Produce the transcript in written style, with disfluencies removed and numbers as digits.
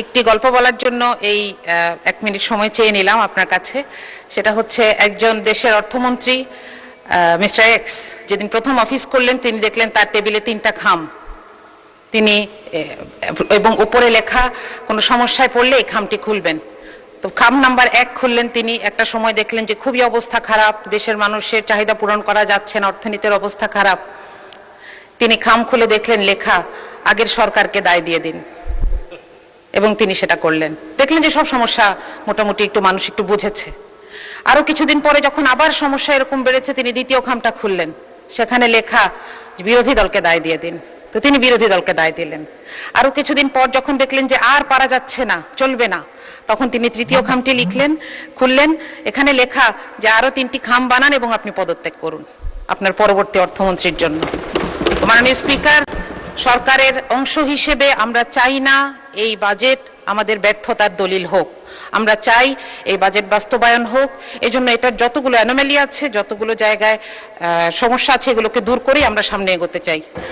একটি গল্প বলার জন্য এই 1 মিনিট সময় চেয়ে নিলাম আপনার কাছে। সেটা হচ্ছে একজন দেশের অর্থমন্ত্রী মিস্টার এক্স যেদিন প্রথম অফিস করলেন তিনি দেখলেন তার টেবিলে 3টা খাম, তিনি এবং উপরে লেখা কোনো সমস্যায় পড়লে এই খামটি খুলবেন। তো খাম নাম্বার 1 খুললেন তিনি। একটা সময় দেখলেন যে খুবই অবস্থা খারাপ, দেশের মানুষের চাহিদা পূরণ করা যাচ্ছে না, অর্থনীতির অবস্থা খারাপ। তিনি খাম খুলে দেখলেন লেখা আগের সরকারকে দায় দিয়ে দিন, এবং তিনি সেটা করলেন। দেখলেন যে সব সমস্যা মোটামুটি একটু মানুষ একটু বুঝেছে। আরো কিছুদিন পরে যখন আবার সমস্যা এরকম বেড়েছে তিনি দ্বিতীয় খামটা খুললেন, সেখানে লেখা বিরোধী দলকে দায় দিয়ে দিন। তো তিনি বিরোধী দলকে দায় দিলেন। আরো কিছুদিন পর যখন দেখলেন যে আর পারা যাচ্ছে না, চলবে না, তখন তিনি তৃতীয় খামটি খুললেন। এখানে লেখা যে আরো 3টি খাম বানান এবং আপনি পদত্যাগ করুন আপনার পরবর্তী অর্থমন্ত্রীর জন্য। মাননীয় স্পিকার, সরকারের অংশ হিসেবে আমরা চাই না এই বাজেট আমাদের ব্যর্থতার দলিল হোক। আমরা চাই এই বাজেট বাস্তবায়ন হোক। এজন্য এটার যতগুলো অ্যানোমালি আছে, যতগুলো জায়গায় সমস্যা আছে, এগুলোকে দূর করেই আমরা সামনে এগোতে চাই।